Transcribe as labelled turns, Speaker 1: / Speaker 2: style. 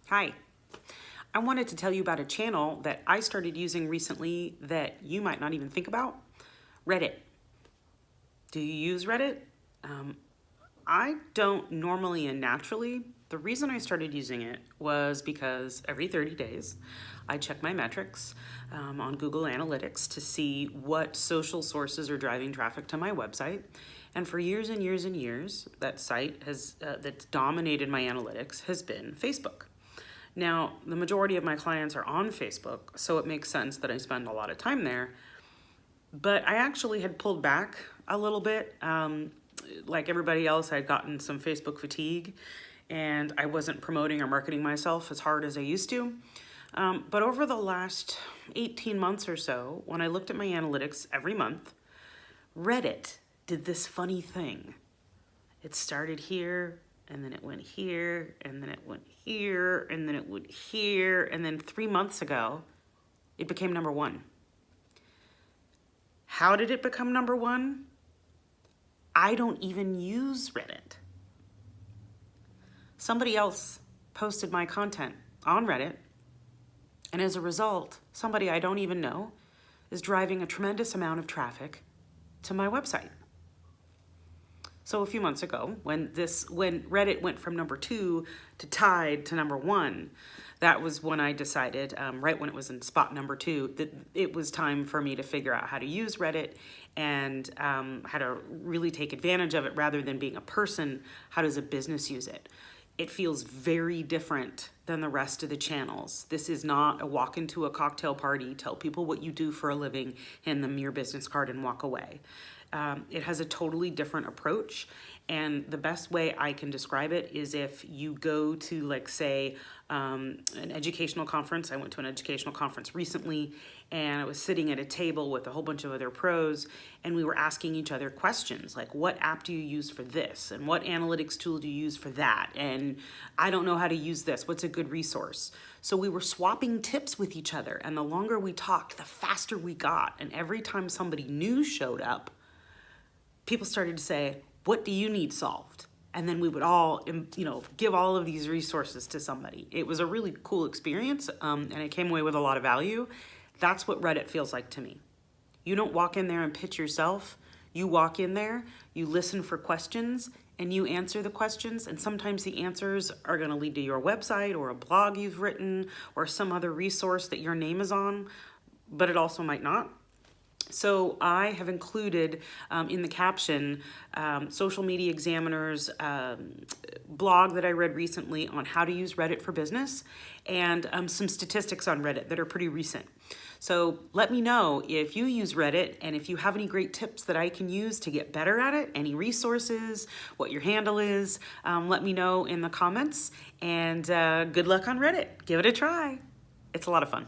Speaker 1: Hi. I wanted to tell you about a channel that I started using recently that you might not even think about. Reddit. Do you use Reddit? I don't normally and naturally. The reason I started using it was because every 30 days I check my metrics on Google Analytics to see what social sources are driving traffic to my website. And for years and years and years, that site that's dominated my analytics has been Facebook. Now, the majority of my clients are on Facebook, so it makes sense that I spend a lot of time there. But I actually had pulled back a little bit. Like everybody else, I'd gotten some Facebook fatigue, and I wasn't promoting or marketing myself as hard as I used to. But over the last 18 months or so, when I looked at my analytics every month, Reddit did this funny thing. It started here, and then it went here, and then it went here, and then it went here, and then 3 months ago, it became number one. How did it become number one? I don't even use Reddit. Somebody else posted my content on Reddit, and as a result, somebody I don't even know is driving a tremendous amount of traffic to my website. So a few months ago, when Reddit went from number 2 to tied to number 1, that was when I decided, right when it was in spot number 2, that it was time for me to figure out how to use Reddit and how to really take advantage of it rather than being a person. How does a business use it? It feels very different than the rest of the channels. This is not a walk into a cocktail party, tell people what you do for a living, hand them your business card and walk away. It has a totally different approach, and the best way I can describe it is if you go to, like, say, an educational conference. I went to an educational conference recently, and I was sitting at a table with a whole bunch of other pros, and we were asking each other questions like, what app do you use for this? And what analytics tool do you use for that? And I don't know how to use this. What's a good resource? So we were swapping tips with each other, and the longer we talked, the faster we got. And every time somebody new showed up, people started to say, what do you need solved? And then we would all, give all of these resources to somebody. It was a really cool experience, and I came away with a lot of value. That's what Reddit feels like to me. You don't walk in there and pitch yourself. You walk in there, you listen for questions, and you answer the questions, and sometimes the answers are gonna lead to your website or a blog you've written or some other resource that your name is on, but it also might not. So I have included in the caption Social Media Examiner's blog that I read recently on how to use Reddit for business, and some statistics on Reddit that are pretty recent. So let me know if you use Reddit and if you have any great tips that I can use to get better at it, any resources, what your handle is. Let me know in the comments, and good luck on Reddit. Give it a try. It's a lot of fun.